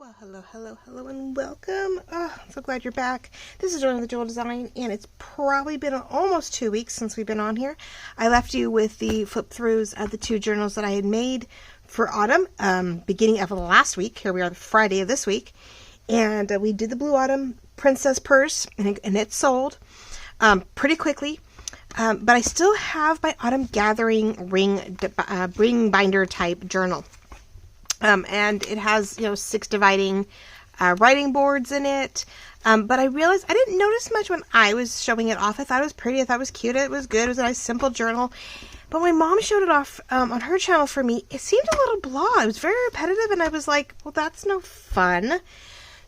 Well, hello, and welcome. Oh, I'm so glad you're back. This is Joy with the Joy Design, and it's probably been almost 2 weeks since we've been on here. I left you with the flip-throughs of the two journals that I had made for autumn, beginning of last week. Here we are, the Friday of this week. And we did the Blue Autumn Princess Purse, and it sold pretty quickly. But I still have my Autumn Gathering ring binder type journal. And it has, 6 dividing writing boards in it. But I realized I didn't notice much when I was showing it off. I thought it was pretty. I thought it was cute. It was good. It was a nice, simple journal. But when my mom showed it off on her channel for me, it seemed a little blah. It was very repetitive, and I was like, well, that's no fun.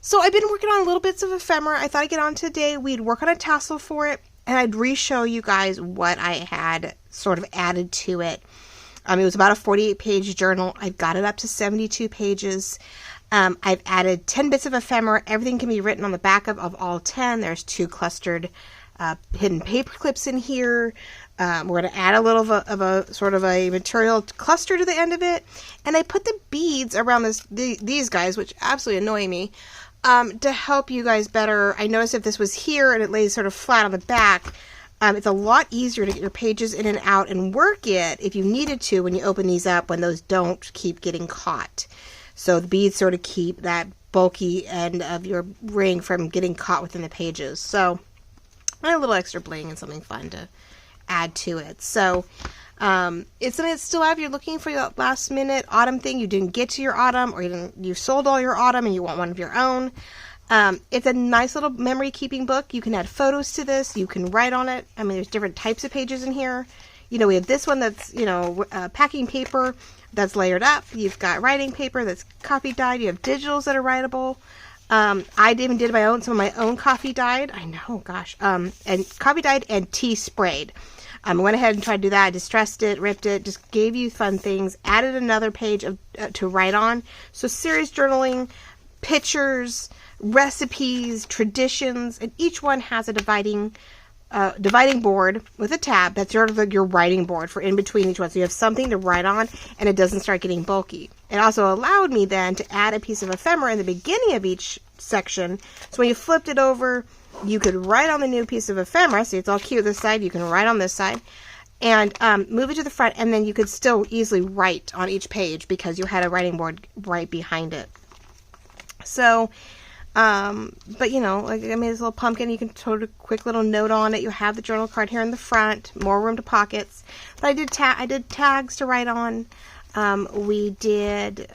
So I've been working on little bits of ephemera. I thought I'd get on today. We'd work on a tassel for it, and I'd re-show you guys what I had sort of added to it. It was about a 48-page journal. I've got it up to 72 pages. I've added 10 bits of ephemera. Everything can be written on the back of all 10. There's 2 clustered hidden paper clips in here. We're going to add a little of a sort of a material cluster to the end of it. And I put the beads around these guys, which absolutely annoy me, to help you guys better. I noticed if this was here and it lays sort of flat on the back, it's a lot easier to get your pages in and out and work it if you needed to when you open these up, when those don't keep getting caught. So the beads sort of keep that bulky end of your ring from getting caught within the pages. So a little extra bling and something fun to add to it. So it's something that's still out if you're looking for that last minute autumn thing. You didn't get to your autumn, or you sold all your autumn and you want one of your own. It's a nice little memory keeping book. You can add photos to this. You can write on it. I mean, there's different types of pages in here. We have this one that's, packing paper that's layered up. You've got writing paper that's coffee dyed. You have digitals that are writable. I even did some of my own coffee dyed. I know, gosh. And coffee dyed and tea sprayed. I went ahead and tried to do that. I distressed it, ripped it, just gave you fun things. Added another page to write on. So serious journaling, pictures, recipes, traditions, and each one has a dividing board with a tab that's sort of like your writing board for in between each one, so you have something to write on and it doesn't start getting bulky. It also allowed me then to add a piece of ephemera in the beginning of each section, so when you flipped it over, you could write on the new piece of ephemera. See, it's all cute this side, you can write on this side, and move it to the front, and then you could still easily write on each page because you had a writing board right behind it. So but like I made this little pumpkin. You can put a quick little note on it. You have the journal card here in the front, more room to pockets. But I did tags to write on. We did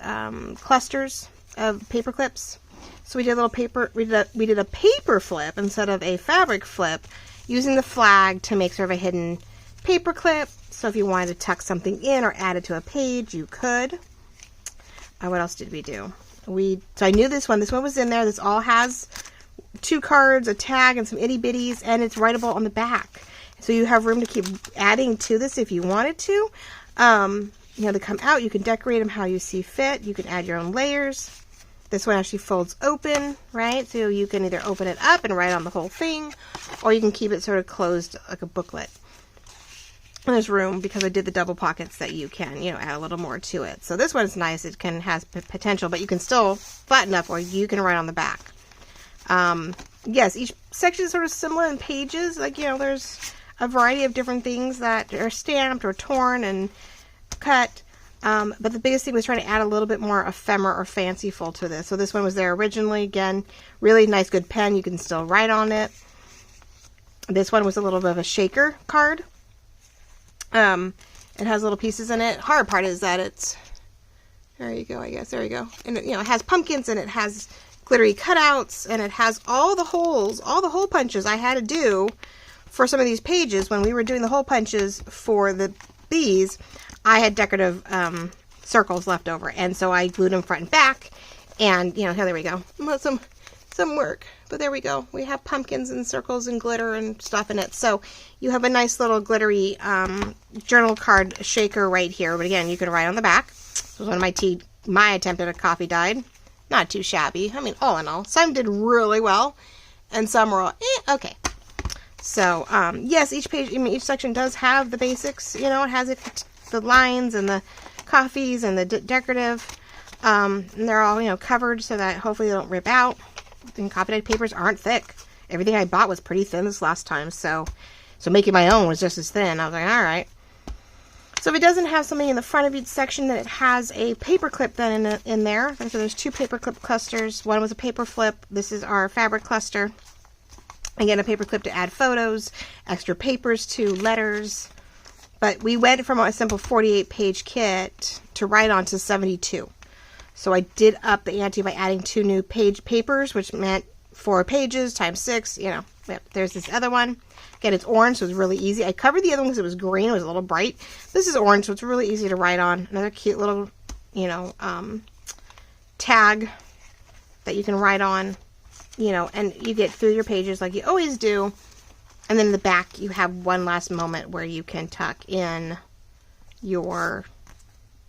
clusters of paper clips. So we did a little paper. We did a paper flip instead of a fabric flip, using the flag to make sort of a hidden paper clip. So if you wanted to tuck something in or add it to a page, you could. What else did we do? So I knew this one was in there. This all has 2 cards, a tag, and some itty bitties, and it's writable on the back. So you have room to keep adding to this if you wanted to. They come out. You can decorate them how you see fit. You can add your own layers. This one actually folds open, right? So you can either open it up and write on the whole thing, or you can keep it sort of closed like a booklet. And there's room, because I did the double pockets, that you can, add a little more to it. So this one's nice. It has potential, but you can still flatten up, or you can write on the back. Yes, each section is sort of similar in pages. There's a variety of different things that are stamped or torn and cut. But the biggest thing was trying to add a little bit more ephemera or fanciful to this. So this one was there originally. Again, really nice, good pen. You can still write on it. This one was a little bit of a shaker card. It has little pieces in it. Hard part is that there you go, I guess, there you go. And it has pumpkins, and it has glittery cutouts, and it has all the hole punches I had to do for some of these pages. When we were doing the hole punches for these, I had decorative, circles left over, and so I glued them front and back, and, here, there we go. Some work, but there we go. We have pumpkins and circles and glitter and stuff in it. So you have a nice little glittery journal card shaker right here. But again, you can write on the back. This was one of my attempt at a coffee dyed. Not too shabby. I mean, all in all, some did really well, and some were all, okay. So yes, each section does have the basics. It has the lines and the coffees and the decorative. And they're all, you know, covered so that hopefully they don't rip out. And copy dyed papers aren't thick. Everything I bought was pretty thin this last time, so making my own was just as thin. I was like, all right. So if it doesn't have something in the front of each section, then it has a paper clip then in there. So there's 2 paper clip clusters. One was a paper flip. This is our fabric cluster. Again, a paper clip to add photos, extra papers to letters. But we went from a simple 48-page kit to right on to 72. So I did up the ante by adding 2 new papers, which meant 4 pages times 6. You know, yep, there's this other one. Again, it's orange, so it's really easy. I covered the other one because it was green. It was a little bright. This is orange, so it's really easy to write on. Another cute little, you know, tag that you can write on, you know, and you get through your pages like you always do. And then in the back, you have one last moment where you can tuck in your,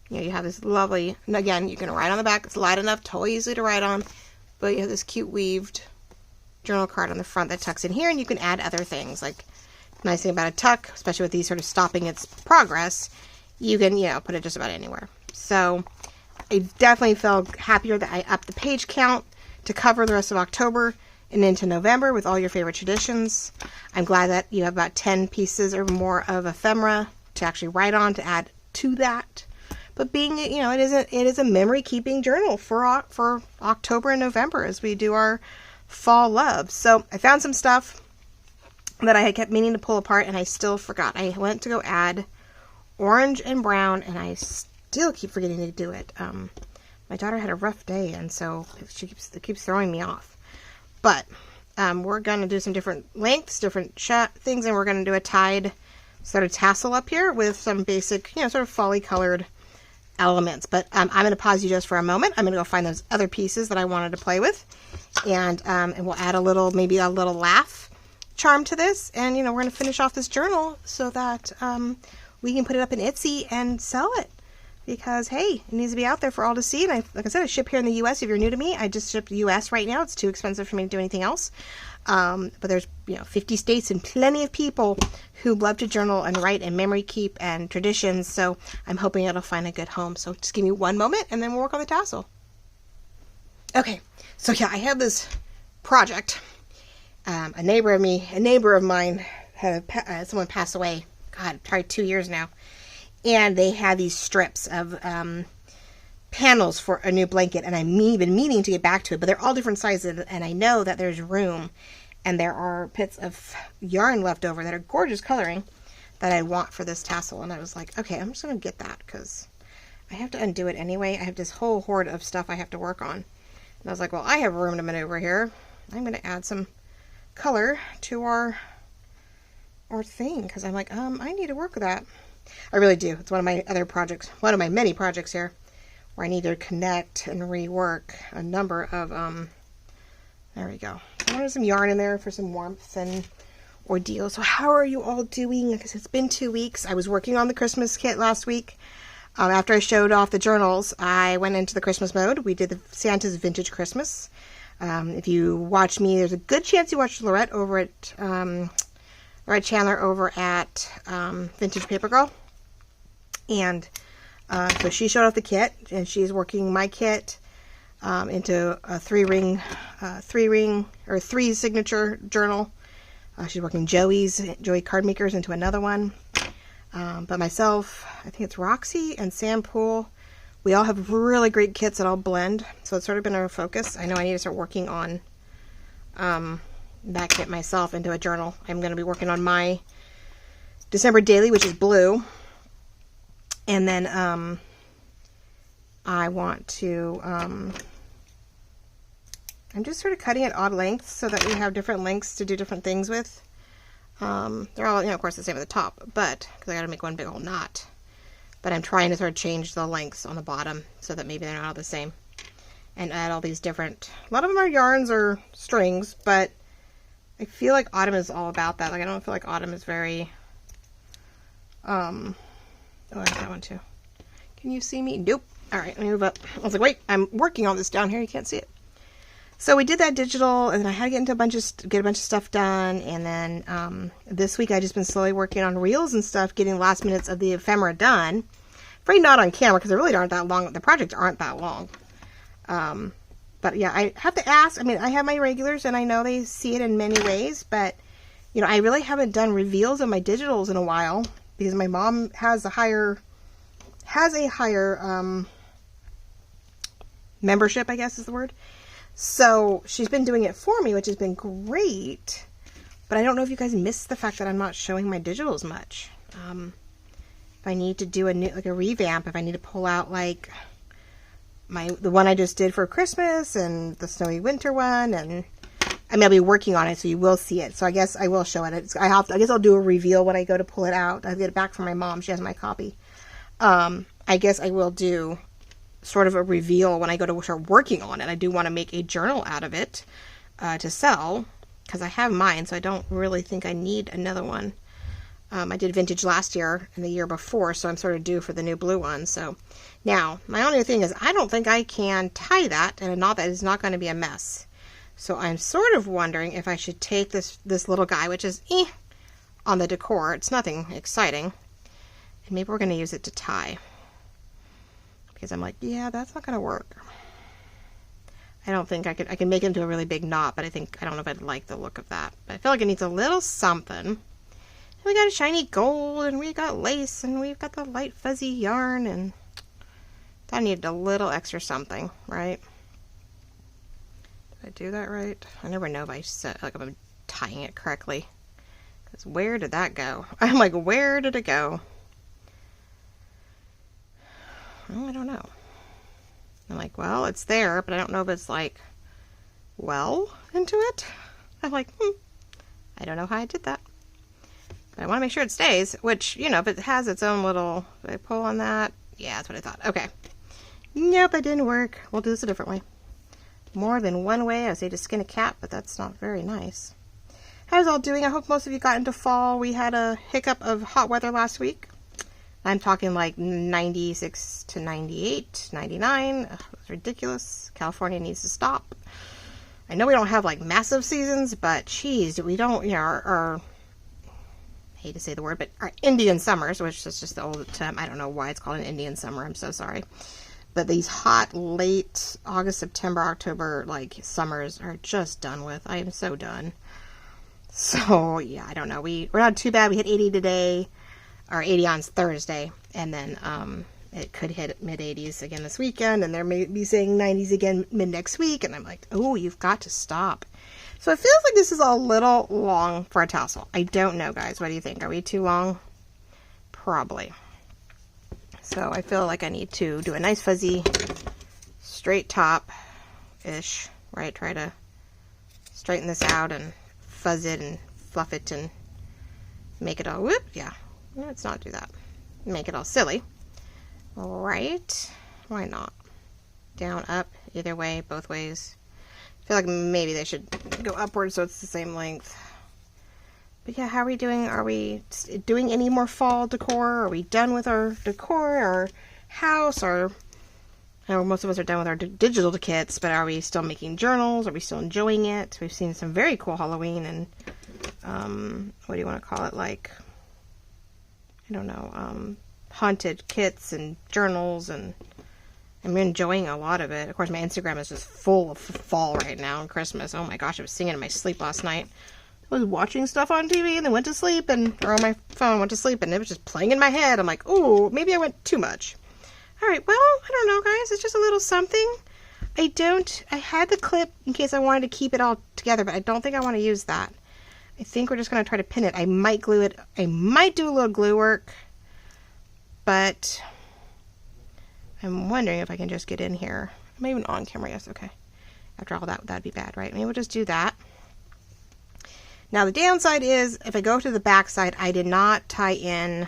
you know, you have this lovely, and again, you can write on the back. It's light enough, totally easy to write on. But you have this cute weaved journal card on the front that tucks in here, and you can add other things. Like, nice thing about a tuck, especially with these sort of stopping its progress, you can, you know, put it just about anywhere. So I definitely felt happier that I upped the page count to cover the rest of October and into November with all your favorite traditions. I'm glad that you have about 10 pieces or more of ephemera to actually write on to add to that. But being, you know, it is a memory keeping journal for October and November as we do our fall love. So I found some stuff that I had kept meaning to pull apart and I still forgot. I went to go add orange and brown and I still keep forgetting to do it. My daughter had a rough day and so it keeps throwing me off. But we're going to do some different lengths, different things, and we're going to do a tied sort of tassel up here with some basic, you know, sort of folly colored elements. But I'm going to pause you just for a moment. I'm going to go find those other pieces that I wanted to play with. And we'll add maybe a little laugh charm to this. And, you know, we're going to finish off this journal so that we can put it up in Etsy and sell it. Because, hey, it needs to be out there for all to see. And like I said, I ship here in the U.S. If you're new to me, I just ship U.S. right now. It's too expensive for me to do anything else. But there's, you know, 50 states and plenty of people who love to journal and write and memory keep and traditions. So I'm hoping it'll find a good home. So just give me one moment and then we'll work on the tassel. Okay, so yeah, I have this project. A neighbor of mine had someone pass away. God, probably 2 years now. And they had these strips of panels for a new blanket, and I've been meaning to get back to it, but they're all different sizes, and I know that there's room, and there are bits of yarn left over that are gorgeous coloring that I want for this tassel, and I was like, okay, I'm just going to get that, because I have to undo it anyway. I have this whole hoard of stuff I have to work on, and I was like, well, I have room to maneuver here. I'm going to add some color to our thing, because I'm like, I need to work with that. I really do. It's one of my other projects, one of my many projects here, where I need to connect and rework a number of, there we go. I wanted some yarn in there for some warmth and ordeal. So how are you all doing? Because it's been 2 weeks. I was working on the Christmas kit last week. After I showed off the journals, I went into the Christmas mode. We did the Santa's Vintage Christmas. If you watch me, there's a good chance you watched Lorette over at, Lorette Chandler over at Vintage Paper Girl. And so she showed off the kit, and she's working my kit into a three signature journal. She's working Joey Cardmakers into another one. But myself, I think it's Roxy and Sam Poole. We all have really great kits that all blend, so it's sort of been our focus. I know I need to start working on that kit myself into a journal. I'm going to be working on my December daily, which is blue. And then I want to, I'm just sort of cutting at odd lengths so that we have different lengths to do different things with. They're all, you know, of course, the same at the top, but because I got to make one big old knot. But I'm trying to sort of change the lengths on the bottom so that maybe they're not all the same. And add all these different, a lot of them are yarns or strings, but I feel like autumn is all about that. Like, I don't feel like autumn is very, oh, I have that one too. Can you see me? Nope. All right, let me move up. I was like, wait, I'm working on this down here. You can't see it. So we did that digital, and then I had to get a bunch of stuff done. And then this week I just been slowly working on reels and stuff, getting the last minutes of the ephemera done. Afraid not on camera because they really aren't that long. The projects aren't that long. But yeah, I have to ask. I mean, I have my regulars and I know they see it in many ways, but you know, I really haven't done reveals of my digitals in a while because my mom has a higher membership, I guess is the word. So she's been doing it for me, which has been great. But I don't know if you guys missed the fact that I'm not showing my digitals much. If I need to do a revamp, if I need to pull out like the one I just did for Christmas and the snowy winter one, and I mean, I'll be working on it, so you will see it. So I guess I will show it. I guess I'll do a reveal when I go to pull it out. I'll get it back from my mom. She has my copy. I guess I will do sort of a reveal when I go to start working on it. I do want to make a journal out of it to sell because I have mine, so I don't really think I need another one. I did vintage last year and the year before, so I'm sort of due for the new blue one. So now, my only thing is I don't think I can tie that in a knot that is not going to be a mess. So I'm sort of wondering if I should take this little guy, which is on the decor. It's nothing exciting. And maybe we're going to use it to tie. Because I'm like, yeah, that's not going to work. I don't think I can make it into a really big knot, but I don't know if I'd like the look of that. But I feel like it needs a little something. We got a shiny gold, and we got lace, and we've got the light fuzzy yarn, and that needed a little extra something, right? Did I do that right? I never know if I'm tying it correctly. Because where did that go? I'm like, where did it go? Oh, I don't know. I'm like, well, it's there, but I don't know if it's like well into it. I'm like, I don't know how I did that. But I want to make sure it stays, which, you know, if it has its own little, did I pull on that? Yeah, that's what I thought. Okay. Nope, it didn't work. We'll do this a different way. More than one way. I would say to skin a cat, but that's not very nice. How's all doing? I hope most of you got into fall. We had a hiccup of hot weather last week. I'm talking like 96 to 98, 99. Ugh, it's ridiculous. California needs to stop. I know we don't have like massive seasons, but geez, we don't, you know, our I hate to say the word, but our Indian summers, which is just the old term. I don't know why it's called an Indian summer. I'm so sorry. But these hot, late August, September, October, like summers are just done with. I am so done. So yeah, I don't know. We're not too bad. We hit 80 today, or 80 on Thursday, and then it could hit mid 80s again this weekend, and they're maybe saying 90s again mid next week. And I'm like, oh, you've got to stop. So it feels like this is a little long for a tassel. I don't know, guys. What do you think? Are we too long? Probably. So I feel like I need to do a nice fuzzy straight top-ish, right? Try to straighten this out and fuzz it and fluff it and make it all, whoop, yeah. Let's not do that. Make it all silly. All right. Why not? Down, up, either way, both ways. I feel like maybe they should go upward so it's the same length. But yeah, how are we doing? Are we doing any more fall decor? Are we done with our decor, our house, I know most of us are done with our digital kits, but are we still making journals? Are we still enjoying it? We've seen some very cool Halloween and, what do you want to call it? Like, I don't know, haunted kits and journals, and I'm enjoying a lot of it. Of course, my Instagram is just full of fall right now and Christmas. Oh my gosh, I was singing in my sleep last night. I was watching stuff on TV and then went to sleep, or on my phone, went to sleep, and it was just playing in my head. I'm like, oh, maybe I went too much. All right, well, I don't know, guys. It's just a little something. I had the clip in case I wanted to keep it all together, but I don't think I want to use that. I think we're just going to try to pin it. I might glue it. I might do a little glue work, but I'm wondering if I can just get in here. I'm even on camera. Yes, okay. After all that, that'd be bad, right? Maybe we'll just do that. Now the downside is, if I go to the back side, I did not tie in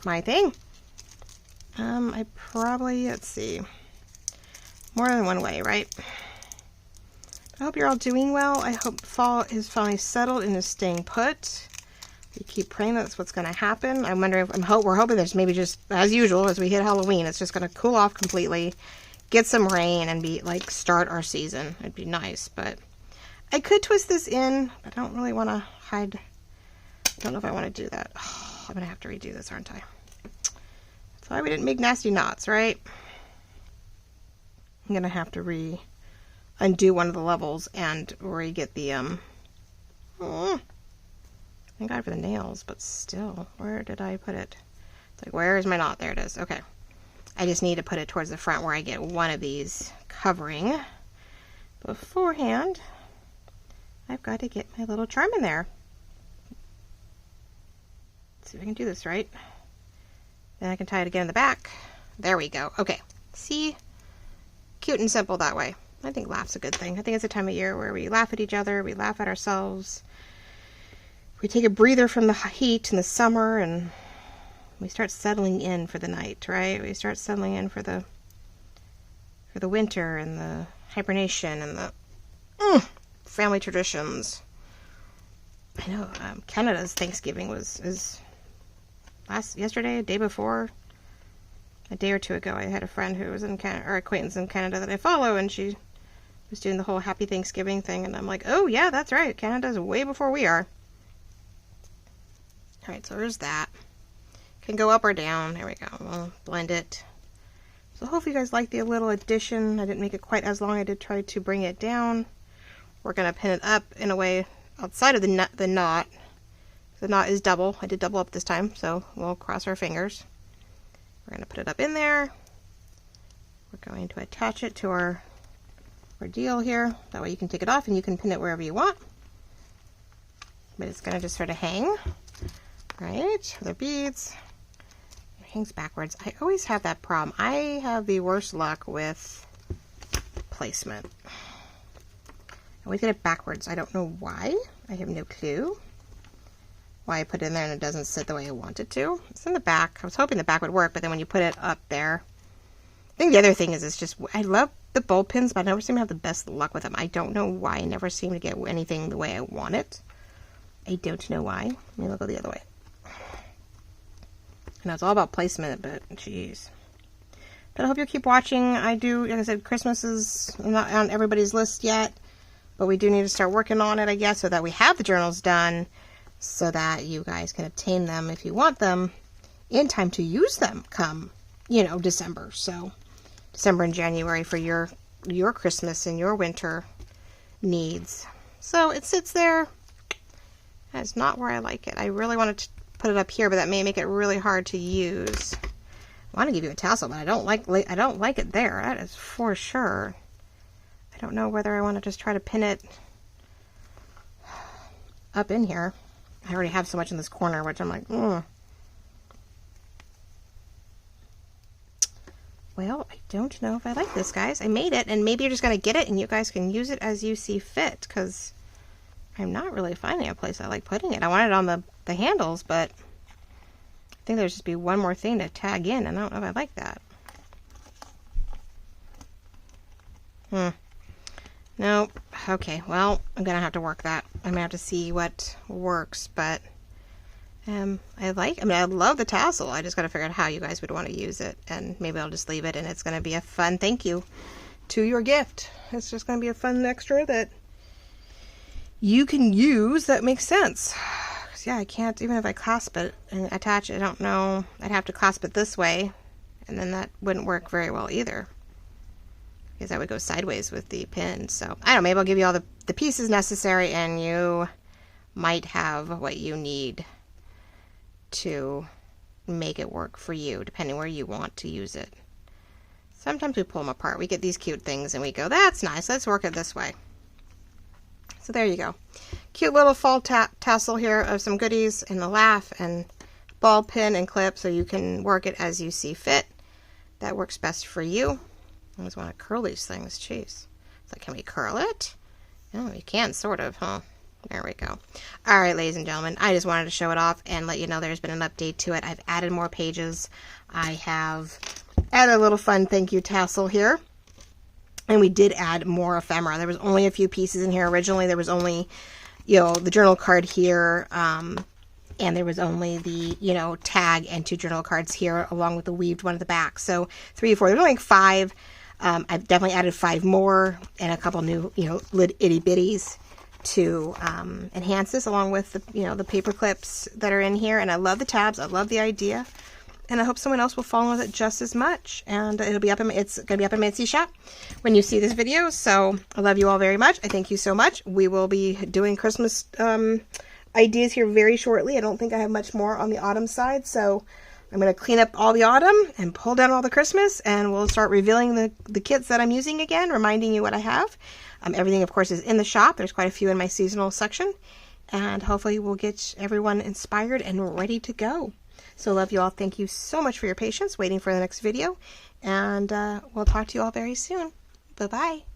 my thing. I probably, let's see, more than one way, right? I hope you're all doing well. I hope fall is finally settled and is staying put. We keep praying that's what's going to happen. I'm wondering, we're hoping there's maybe just, as usual, as we hit Halloween, it's just going to cool off completely, get some rain, and start our season. It'd be nice, but I could twist this in, but I don't really want to hide. I don't know if I want to do that. Oh, I'm going to have to redo this, aren't I? That's why we didn't make nasty knots, right? I'm gonna have to undo one of the levels and re-get the thank God for the nails, but still, where did I put it? It's like, where is my knot? There it is. Okay. I just need to put it towards the front where I get one of these covering. Beforehand, I've got to get my little charm in there. Let's see if I can do this right. Then I can tie it again in the back. There we go. Okay. See? Cute and simple that way. I think laugh's a good thing. I think it's a time of year where we laugh at each other, we laugh at ourselves. We take a breather from the heat in the summer, and we start settling in for the night, right? We start settling in for the winter and the hibernation and the family traditions. I know Canada's Thanksgiving is yesterday, a day before, a day or two ago. I had a friend who was in Canada, or acquaintance in Canada that I follow, and she was doing the whole Happy Thanksgiving thing, and I'm like, oh yeah, that's right. Canada's way before we are. All right, so there's that. Can go up or down. There we go. We'll blend it. So hopefully you guys like the little addition. I didn't make it quite as long. I did try to bring it down. We're going to pin it up in a way outside of the knot. The knot is double. I did double up this time, so we'll cross our fingers. We're going to put it up in there. We're going to attach it to our deal here. That way you can take it off and you can pin it wherever you want. But it's going to just sort of hang. Right? Other beads. It hangs backwards. I always have that problem. I have the worst luck with placement. I always get it backwards. I don't know why. I have no clue why I put it in there and it doesn't sit the way I want it to. It's in the back. I was hoping the back would work, but then when you put it up there, I think the other thing is it's just, I love the bowl pins, but I never seem to have the best luck with them. I don't know why. I never seem to get anything the way I want it. I don't know why. Maybe I'll go the other way. I know it's all about placement, but geez. But I hope you'll keep watching. I do, like I said, Christmas is not on everybody's list yet, but we do need to start working on it, I guess, so that we have the journals done, so that you guys can obtain them if you want them in time to use them come, December. So December and January for your Christmas and your winter needs. So it sits there. That's not where I like it. I really wanted to put it up here, but that may make it really hard to use. I want to give you a tassel, but I don't like it there. That is for sure. I don't know whether I want to just try to pin it up in here. I already have so much in this corner, which I'm like, Well, I don't know if I like this, guys. I made it, and maybe you're just going to get it, and you guys can use it as you see fit, because I'm not really finding a place I like putting it. I want it on the handles, but I think there's just be one more thing to tag in, and I don't know if I like that. Nope. Okay, well, I'm going to have to work that. I'm going to have to see what works, but I love the tassel. I just got to figure out how you guys would want to use it, and maybe I'll just leave it, and it's going to be a fun thank you to your gift. It's just going to be a fun extra that you can use that makes sense. 'Cause yeah, I can't, even if I clasp it and attach it, I don't know. I'd have to clasp it this way, and then that wouldn't work very well either, because that would go sideways with the pin. So I don't know, maybe I'll give you all the pieces necessary, and you might have what you need to make it work for you, depending where you want to use it. Sometimes we pull them apart. We get these cute things and we go, that's nice, let's work it this way. So there you go. Cute little fall tassel here of some goodies and the laugh and ball pin and clip, so you can work it as you see fit. That works best for you. I always want to curl these things. Jeez. It's like, can we curl it? Oh, you can, sort of, huh? There we go. All right, ladies and gentlemen, I just wanted to show it off and let you know there's been an update to it. I've added more pages. I have added a little fun thank you tassel here. And we did add more ephemera. There was only a few pieces in here originally. There was only, the journal card here, and there was only the, tag and 2 journal cards here, along with the weaved one at the back. So 3 or 4. There's only like 5. I've definitely added 5 more and a couple new, itty bitties to enhance this, along with the, the paper clips that are in here. And I love the tabs. I love the idea and I hope someone else will fall in with it just as much. And it's going to be up in my Etsy shop when you see this video. So I love you all very much. I thank you so much. We will be doing Christmas ideas here very shortly. I don't think I have much more on the autumn side, so I'm going to clean up all the autumn and pull down all the Christmas, and we'll start revealing the kits that I'm using again, reminding you what I have. Everything, of course, is in the shop. There's quite a few in my seasonal section, and hopefully we'll get everyone inspired and ready to go. So love you all. Thank you so much for your patience waiting for the next video, and we'll talk to you all very soon. Bye-bye.